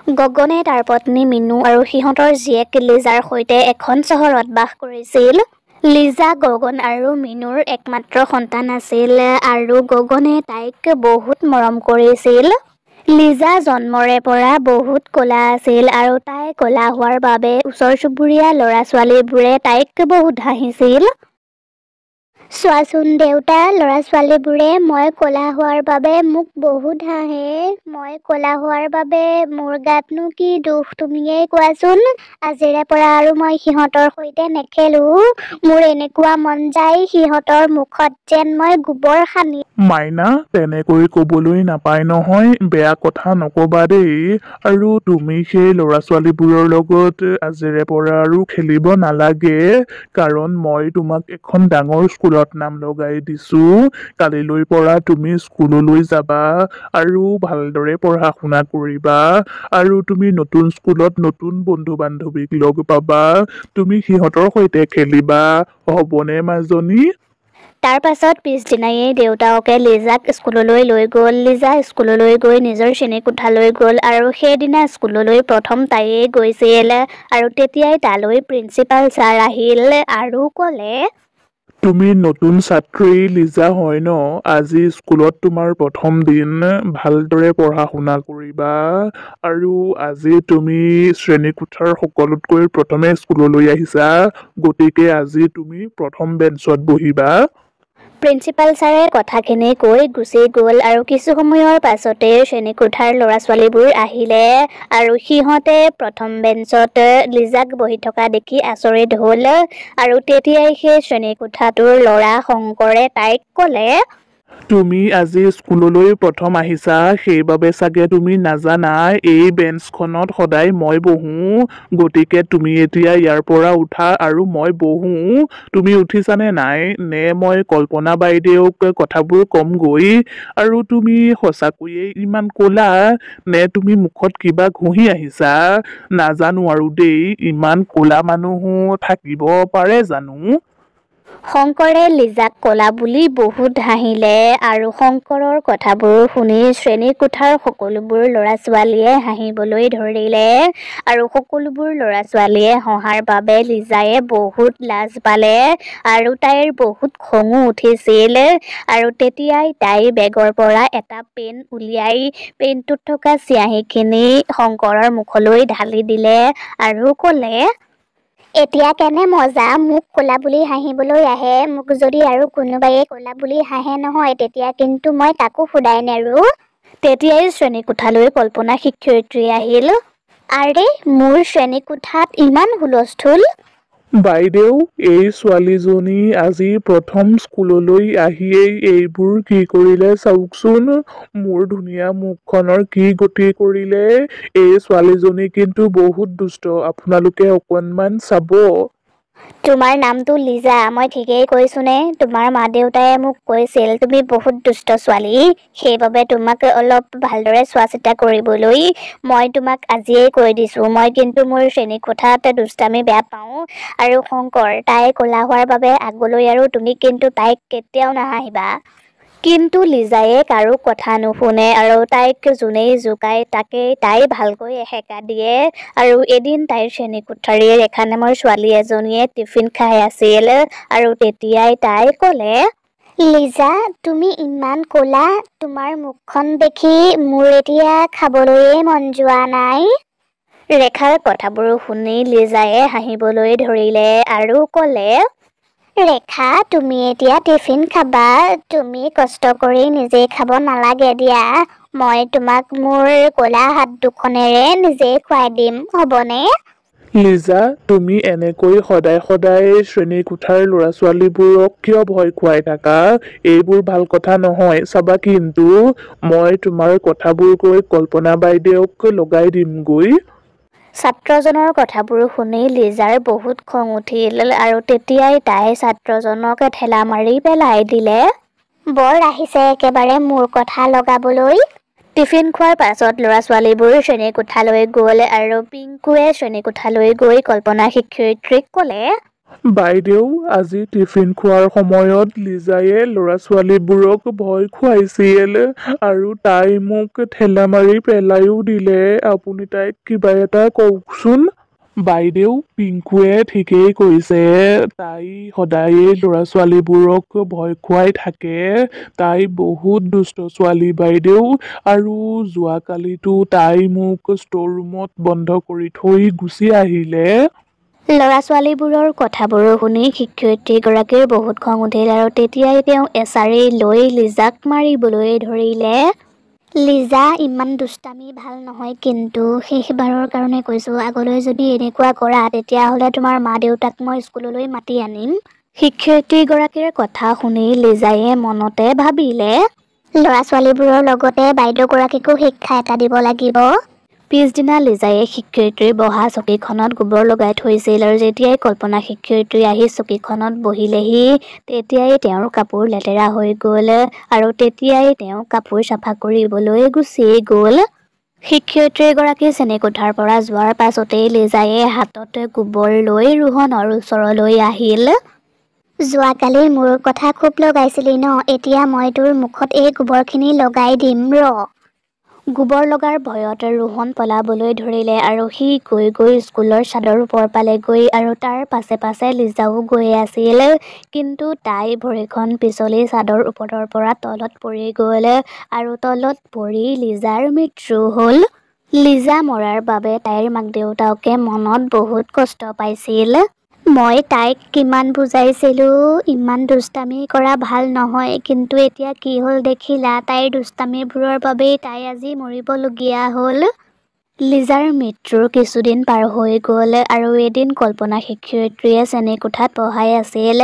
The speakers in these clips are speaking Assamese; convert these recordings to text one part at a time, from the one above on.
গগনে তাৰ পত্নী মিনু আৰু সিহঁতৰ জীয়েক লিজাৰ সৈতে এখন চহৰত বাস কৰিছিল। লিজা গগন আৰু মিনুৰ একমাত্ৰ সন্তান আছিল আৰু গগনে তাইক বহুত মৰম কৰিছিল। লিজা জন্মৰে পৰা বহুত ক'লা আছিল আৰু তাই ক'লা হোৱাৰ বাবে ওচৰ চুবুৰীয়া ল'ৰা-ছোৱালীবোৰে তাইক বহুত হাঁহিছিল। চোৱাচোন দেউতা, ল'ৰা-ছোৱালীবোৰে মই ক'লা হোৱাৰ বাবে মোক বহুত হাঁহে। মই ক'লা হোৱাৰ বাবে মোৰ গাতনো কি দুখ তুমিয়েই কোৱাচোন। আজিৰে পৰা আৰু মই সিহঁতৰ সৈতে নেখেলো। মোৰ এনেকুৱা মন যায় সিহঁতৰ মুখত যেন মই গোবৰ সানি। মাইনা, তেনেকৈ ক'বলৈ নাপায় নহয়, বেয়া কথা নক'বা দেই। আৰু তুমি সেই ল'ৰা-ছোৱালীবোৰৰ লগত আজিৰে পৰা আৰু খেলিব নালাগে, কাৰণ মই তোমাক এখন ডাঙৰ স্কুলত নাম লগাই দিছো। কালিলৈ পৰা তুমি স্কুললৈ যাবা আৰু ভালদৰে পঢ়া-শুনা কৰিবা আৰু তুমি নতুন স্কুলত নতুন বন্ধু-বান্ধৱীক লগ পাবা। তুমি সিহঁতৰ সৈতে খেলিবা, হ'বনে মাজনী? তাৰ পাছত পিছদিনায়েই দেউতাকে লিজাক স্কুললৈ লৈ গ'ল। লিজা স্কুললৈ গৈ নিজৰ শ্ৰেণীকোঠালৈ গ'ল আৰু সেইদিনা স্কুললৈ প্ৰথম তাইয়েই গৈছিল আৰু তেতিয়াই তালৈ প্ৰিন্সিপাল ছাৰ আহিল আৰু ক'লে, তুমি নতুন ছাত্ৰী লিজা হয় ন? আজি স্কুলত তোমাৰ প্ৰথম দিন। ভালদৰে পঢ়া-শুনা কৰিবা আৰু আজি তুমি শ্ৰেণীকোঠাৰ সকলোতকৈ প্ৰথমে স্কুললৈ আহিছা, গতিকে আজি তুমি প্ৰথম বেঞ্চত বহিবা। প্ৰিন্সিপাল ছাৰে কথাখিনি কৈ গুচি গ'ল আৰু কিছু সময়ৰ পাছতে শ্ৰেণীকোঠাৰ ল'ৰা-ছোৱালীবোৰ আহিলে আৰু সিহঁতে প্ৰথম বেঞ্চত লিজাক বহি থকা দেখি আচৰিত হ'ল আৰু তেতিয়াই সেই শ্ৰেণীকোঠাটোৰ ল'ৰা শংকৰে তাইক ক'লে, তুমি আজি স্কুললৈ প্ৰথম আহিছা, সেইবাবে চাগে তুমি নাজানা এই বেঞ্চখনত সদায় মই বহো। গতিকে তুমি এতিয়া ইয়াৰ পৰা উঠা আৰু মই বহো। তুমি উঠিছানে নাই? নে মই কল্পনা বাইদেউক কথাবোৰ কমগৈ? আৰু তুমি সঁচাকৈয়ে ইমান ক'লা, নে তুমি মুখত কিবা ঘঁহি আহিছা? নাজানো আৰু দেই, ইমান ক'লা মানুহো থাকিব পাৰে জানো? শংকৰে লিজাক ক'লা বুলি বহুত হাঁহিলে আৰু শংকৰৰ কথাবোৰ শুনি শ্ৰেণীকোঠাৰ সকলোবোৰ ল'ৰা-ছোৱালীয়ে হাঁহিবলৈ ধৰিলে আৰু সকলোবোৰ ল'ৰা-ছোৱালীয়ে হহাৰ বাবে লিজায়ে বহুত লাজ পালে আৰু তাইৰ বহুত খঙো উঠিছিল আৰু তেতিয়াই তাই বেগৰ পৰা এটা পেন উলিয়াই পেনটোত থকা চিয়াহীখিনি শংকৰৰ মুখলৈ ঢালি দিলে আৰু ক'লে, এতিয়া কেনে মজা, মোক ক'লা বুলি হাঁহিবলৈ আহে। মোক যদি আৰু কোনোবায়ে ক'লা বুলি হাঁহে নহয়, তেতিয়া কিন্তু মই কাকো শুদাই নেৰো। তেতিয়াই শ্ৰেণীকোঠালৈ কল্পনা শিক্ষয়িত্ৰী আহিল। আৰে, মোৰ শ্ৰেণীকোঠাত ইমান হুলস্থুল। বাইদেউ, এই ছোৱালীজনী আজি প্ৰথম স্কুললৈ আহিয়েই এইবোৰ কি কৰিলে চাওকচোন। মোৰ ধুনীয়া মুখখনৰ কি গতি কৰিলে। এই ছোৱালীজনী কিন্তু বহুত দুষ্ট, আপোনালোকে অকণমান চাব। তোমাৰ নামটো লিজা, মই ঠিকেই কৈছোনে? তোমাৰ মা-দেউতায়ে মোক কৈছিল তুমি বহুত দুষ্ট ছোৱালী, সেইবাবে তোমাক অলপ ভালদৰে চোৱা-চিতা কৰিবলৈ মই তোমাক আজিয়েই কৈ দিছো। মই কিন্তু মোৰ শ্ৰেণীকোঠাত দুষ্টামি বেয়া পাওঁ আৰু শংকৰ, তাই ক'লা হোৱাৰ বাবে আগলৈ আৰু তুমি কিন্তু তাইক কেতিয়াও নাহাঁহিবা। কিন্তু লিজায়ে কাৰো কথা নুশুনে আৰু তাইক যোনেই জোকায় তাকেই তাই ভালকৈ এসেকা দিয়ে আৰু এদিন তাইৰ শ্ৰেণীকোঠাৰীৰ ৰেখা নামৰ ছোৱালী এজনীয়ে টিফিন খাই আছিল আৰু তেতিয়াই তাই ক'লে, লিজা, তুমি ইমান ক'লা, তোমাৰ মুখখন দেখি মোৰ এতিয়া খাবলৈয়ে মন যোৱা নাই। ৰেখাৰ কথাবোৰ শুনি লিজায়ে হাঁহিবলৈ ধৰিলে আৰু ক'লে, ৰেখা, তুমি এতিয়া টিফিন খাবা। তুমি কষ্ট কৰি নিজেই খাব নালাগে দিয়া। মই তোমাক মোৰ ক'লা হাত দুখনেৰে নিজেই খুৱাই দিম, হ'বনে? লিজা, তুমি এনেকৈ সদায় সদায় শ্ৰেণীকোঠাৰ ল'ৰা-ছোৱালীবোৰক কিয় ভয় খুৱাই থাকা? এইবোৰ ভাল কথা নহয়। চাবা কিন্তু মই তোমাৰ কথাবোৰ গৈ কল্পনা বাইদেউক লগাই দিমগৈ। ছাত্ৰজনৰ কথাবোৰ শুনি লিজাৰ বহুত খং উঠিল আৰু তেতিয়াই তাই ছাত্ৰজনক ঠেলা মাৰি পেলাই দিলে। বৰ আহিছে একেবাৰে মোৰ কথা লগাবলৈ। টিফিন খোৱাৰ পাছত ল'ৰা-ছোৱালীবোৰ শ্ৰেণীকোঠালৈ গ'ল আৰু পিংকুৱে শ্ৰেণীকোঠালৈ গৈ কল্পনা শিক্ষয়িত্ৰীক ক'লে, বাইদেউ, আজি টিফিন খোৱাৰ সময়ত লিজায়ে ল'ৰা-ছোৱালীবোৰক ভয় খুৱাইছিল আৰু তাই মোক ঠেলা মাৰি পেলাইও দিলে। আপুনি তাইক কিবা এটা কওকচোন। বাইদেউ, পিংকুৱে ঠিকেই কৈছে। তাই সদায়ে ল'ৰা-ছোৱালীবোৰক ভয় খুৱাই থাকে। তাই বহুত দুষ্ট ছোৱালী বাইদেউ। আৰু যোৱাকালিতো তাই মোক ষ্ট'ৰ ৰুমত বন্ধ কৰি থৈ গুচি আহিলে। ল'ৰা-ছোৱালীবোৰৰ কথাবোৰ শুনি শিক্ষয়িত্ৰীগৰাকীৰ বহুত খং উঠিল আৰু তেতিয়াই তেওঁ এছাৰি লৈ লিজাক মাৰিবলৈ ধৰিলে। লিজা, ইমান দুষ্টামি ভাল নহয়, কিন্তু শেষবাৰৰ কাৰণে কৈছো, আগলৈ যদি এনেকুৱা কৰা তেতিয়াহ'লে তোমাৰ মা-দেউতাক মই স্কুললৈ মাতি আনিম। শিক্ষয়িত্ৰীগৰাকীৰ কথা শুনি লিজায়ে মনতে ভাবিলে, ল'ৰা-ছোৱালীবোৰৰ লগতে বাইদেউগৰাকীকো শিক্ষা এটা দিব লাগিব। পিছদিনা লিজায়ে শিক্ষয়িত্ৰীৰ বহা চকীখনত গোবৰ লগাই থৈছিল আৰু যেতিয়াই কল্পনা শিক্ষয়িত্ৰী আহি চকীখনত বহিলেহি তেতিয়াই তেওঁৰ কাপোৰ লেতেৰা হৈ গ'ল আৰু তেতিয়াই তেওঁ কাপোৰ চাফা কৰিবলৈ গুচি গ'ল। শিক্ষয়িত্ৰীগৰাকী শ্ৰেণীকোঠাৰ পৰা যোৱাৰ পাছতেই লিজায়ে হাতত গোবৰ লৈ ৰোহনৰ ওচৰলৈ আহিল। যোৱাকালি মোৰ কথা খুব লগাইছিলি ন? এতিয়া মই তোৰ মুখত এই গোবৰখিনি লগাই দিম ৰ। গোবৰ লগাৰ ভয়ত ৰোহন পলাবলৈ ধৰিলে আৰু সি গৈ গৈ স্কুলৰ ছাদৰ ওপৰ পালেগৈ আৰু তাৰ পাছে পাছে লিজাও গৈ আছিল। কিন্তু তাই ভৰিখন পিছলি ছাদৰ ওপৰৰ পৰা তলত পৰি গ'ল আৰু তলত পৰি লিজাৰ মৃত্যু হ'ল। লিজা মৰাৰ বাবে তাইৰ মাক-দেউতাকে মনত বহুত কষ্ট পাইছিল। মই তাইক কিমান বুজাইছিলো, ইমান দুষ্টামি কৰা ভাল নহয়, কিন্তু এতিয়া কি হ'ল দেখিলা? তাইৰ দুষ্টামিবোৰৰ বাবেই তাই আজি মৰিবলগীয়া হ'ল। লিজাৰ মৃত্যুৰ কিছুদিন পাৰ হৈ গ'ল আৰু এদিন কল্পনা শিক্ষয়িত্ৰীয়ে শ্ৰেণীকোঠাত পঢ়াই আছিল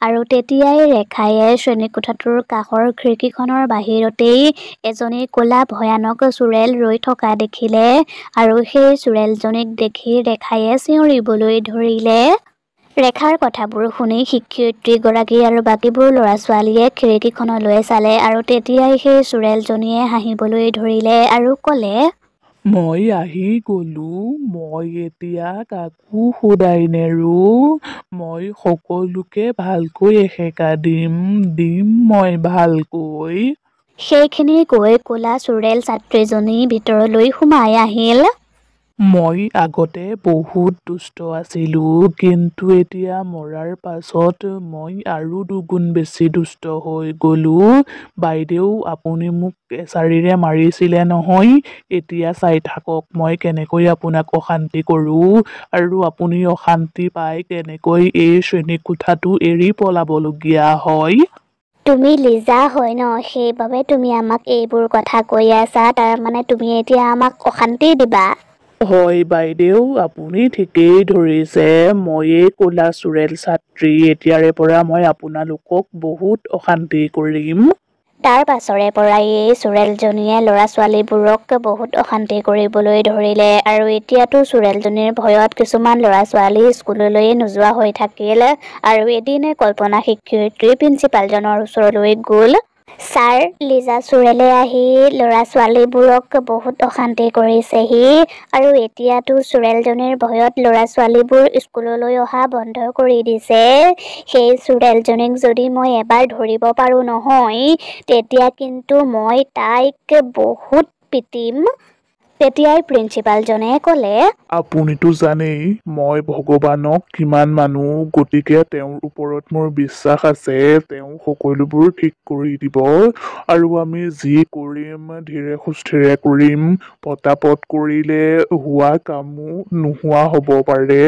আৰু তেতিয়াই ৰেখায়ে শ্ৰেণীকোঠাটোৰ কাষৰ খিৰিকীখনৰ বাহিৰতেই এজনী ক'লা ভয়ানক চোৰেল ৰৈ থকা দেখিলে আৰু সেই চোৰেলজনীক দেখি ৰেখায়ে চিঞৰিবলৈ ধৰিলে। ৰেখাৰ কথাবোৰ শুনি শিক্ষয়িত্ৰীগৰাকী আৰু বাকীবোৰ ল'ৰা-ছোৱালীয়ে খিৰিকীখনলৈ চালে আৰু তেতিয়াই সেই চোৰেলজনীয়ে হাঁহিবলৈ ধৰিলে আৰু ক'লে, মই আহি গ'লো। মই এতিয়া কাকো শুদাই নেৰো। মই সকলোকে ভালকৈ এসেকা দিম মই ভালকৈ। সেইখিনি কৈ ক'লা চোৰেল ছাত্ৰীজনী ভিতৰলৈ সোমাই আহিল। মই আগতে বহুত দুষ্ট আছিলো, কিন্তু এতিয়া মৰাৰ পাছত মই আৰু দুগুণ বেছি দুষ্ট হৈ গ'লো। বাইদেউ, আপুনি মোক এছাৰিৰে মাৰিছিলে নহয়। এতিয়া চাই থাকক মই কেনেকৈ আপোনাক অশান্তি কৰোঁ আৰু আপুনি অশান্তি পাই কেনেকৈ এই শ্ৰেণীকোঠাটো এৰি পলাবলগীয়া হয়। তুমি লিজা হয় ন? সেইবাবে তুমি আমাক এইবোৰ কথা কৈ আছা। তাৰমানে তুমি এতিয়া আমাক অশান্তি দিবা? হয় বাইদেউ, আপুনি ঠিকেই ধৰিছে। ময়েই ক'লা চোৰেল ছাত্ৰী। এতিয়াৰে পৰা মই আপোনালোকক বহুত অশান্তি কৰিম। তাৰ পাছৰে পৰাই এই চোৰেলজনীয়ে ল'ৰা-ছোৱালীবোৰক বহুত অশান্তি কৰিবলৈ ধৰিলে আৰু এতিয়াতো চোৰেলজনীৰ ভয়ত কিছুমান ল'ৰা-ছোৱালী স্কুললৈ নোযোৱা হৈ থাকিল আৰু এদিন কল্পনা শিক্ষয়িত্ৰী প্ৰিন্সিপালজনৰ ওচৰলৈ গ'ল। ছাৰ, লিজা চোৰেলে আহি ল'ৰা-ছোৱালীবোৰক বহুত অশান্তি কৰিছেহি আৰু এতিয়াতো চোৰেলজনীৰ ভয়ত ল'ৰা-ছোৱালীবোৰ স্কুললৈ অহা বন্ধ কৰি দিছে। সেই চোৰেলজনীক যদি মই এবাৰ ধৰিব পাৰো নহয়, তেতিয়া কিন্তু মই তাইক বহুত পিটিম। তেতিয়াই প্ৰিন্সিপালজনে ক'লে, আপুনিতো জানেই মই ভগৱানক কিমান মানো, গতিকে তেওঁৰ ওপৰত মোৰ বিশ্বাস আছে। তেওঁ সকলোবোৰ ঠিক কৰি দিব আৰু আমি যি কৰিম ধীৰে সুস্থিৰে কৰিম। পটাপট কৰিলে হোৱা কামো নোহোৱা হ'ব পাৰে।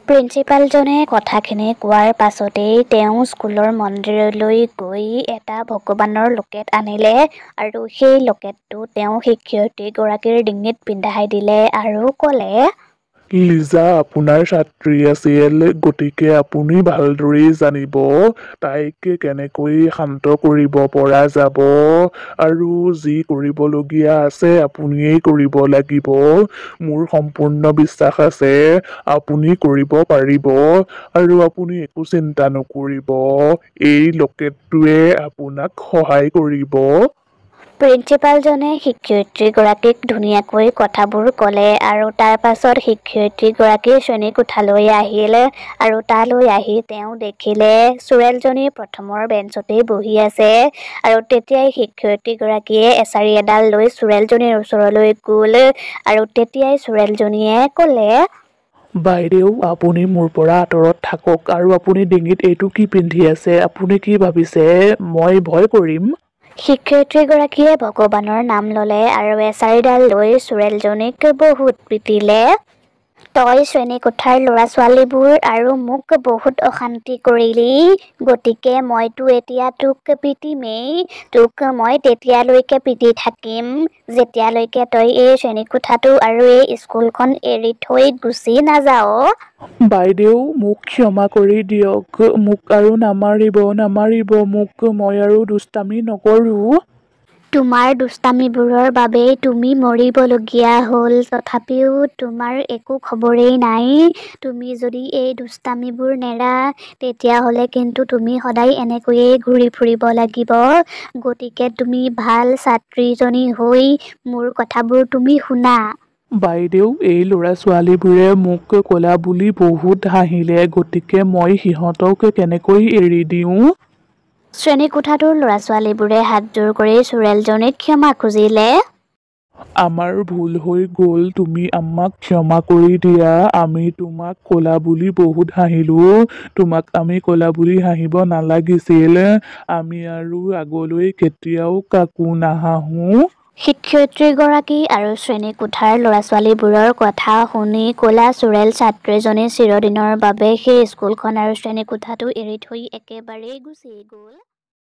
প্ৰিন্সিপালজনে কথাখিনি কোৱাৰ পাছতেই তেওঁ স্কুলৰ মন্দিৰলৈ গৈ এটা ভগৱানৰ লকেট আনিলে আৰু সেই লকেটটো তেওঁ শিক্ষয়িত্ৰীগৰাকীৰ ডিঙিত পিন্ধাই দিলে আৰু ক'লে, লিজা আপোনাৰ ছাত্ৰী আছিল, গতিকে আপুনি ভালদৰেই জানিব তাইক কেনেকৈ শান্ত কৰিব পৰা যাব আৰু যি কৰিবলগীয়া আছে আপুনিয়েই কৰিব লাগিব। মোৰ সম্পূৰ্ণ বিশ্বাস আছে আপুনি কৰিব পাৰিব আৰু আপুনি একো চিন্তা নকৰিব। এই লকেটটোৱে আপোনাক সহায় কৰিব। প্ৰিন্সিপালজনে শিক্ষয়িত্ৰীগৰাকীক ধুনীয়াকৈ কথাবোৰ ক'লে আৰু তাৰ পাছত শিক্ষয়িত্ৰীগৰাকী শ্ৰেণীকোঠালৈ আহিল আৰু তালৈ আহি তেওঁ দেখিলে চোৰেলজনী প্ৰথমৰ বেঞ্চতেই বহি আছে আৰু তেতিয়াই শিক্ষয়িত্ৰীগৰাকীয়ে এছাৰি এডাল লৈ চোৰেলজনীৰ ওচৰলৈ গ'ল আৰু তেতিয়াই চোৰেলজনীয়ে ক'লে, বাইদেউ, আপুনি মোৰ পৰা আঁতৰত থাকক আৰু আপুনি ডিঙিত এইটো কি পিন্ধি আছে? আপুনি কি ভাবিছে মই ভয় কৰিম? শিক্ষয়িত্ৰীগৰাকীয়ে ভগৱানৰ নাম ল'লে আৰু এছাৰিডাল লৈ চোৰেলজনীক বহুত পিটিলে। তই শ্ৰেণীকোঠাৰ ল'ৰা-ছোৱালীবোৰ আৰু মোক বহুত অশান্তি কৰিলি, গতিকে মইতো এতিয়া তোক পিটিমেই। তোক মই তেতিয়ালৈকে পিটি থাকিম যেতিয়ালৈকে তই এই শ্ৰেণীকোঠাটো আৰু এই স্কুলখন এৰি থৈ গুচি নাযাৱ। বাইদেউ, মোক ক্ষমা কৰি দিয়ক। মোক আৰু নামাৰিব মোক। মই আৰু দুষ্টামি নকৰোঁ। তোমাৰ দুষ্টামিবোৰৰ বাবেই তুমি মৰিবলগীয়া হ'ল। তথাপিও তোমাৰ একো খবৰেই নাই। তুমি যদি এই দুষ্টামিবোৰ নেৰা তেতিয়াহ'লে কিন্তু তুমি সদায় এনেকৈয়ে ঘূৰি ফুৰিব লাগিব। গতিকে তুমি ভাল ছাত্ৰীজনী হৈ মোৰ কথাবোৰ তুমি শুনা। বাইদেউ, এই ল'ৰা-ছোৱালীবোৰে মোক ক'লা বুলি বহুত হাঁহিলে, গতিকে মই সিহঁতক কেনেকৈ এৰি দিওঁ? শ্ৰেণীকোঠাটোৰ ল'ৰা-ছোৱালীবোৰে হাতজোৰ কৰি চোৰেলজনীক ক্ষমা খুজিলে। আমাৰ ভুল হৈ গ'ল, তুমি আমাক ক্ষমা কৰি দিয়া। আমি তোমাক ক'লা বুলি বহুত হাঁহিলোঁ। তোমাক আমি ক'লা বুলি হাঁহিব নালাগিছিল। আমি আৰু আগলৈ কেতিয়াও কাকো নাহাঁহো। শিক্ষয়িত্ৰীগৰাকী আৰু শ্ৰেণীকোঠাৰ ল'ৰা-ছোৱালীবোৰৰ কথা শুনি ক'লা চোৰেল ছাত্ৰীজনী চিৰদিনৰ বাবে সেই স্কুলখন আৰু শ্ৰেণীকোঠাটো এৰি থৈ একেবাৰেই গুচি গ'ল।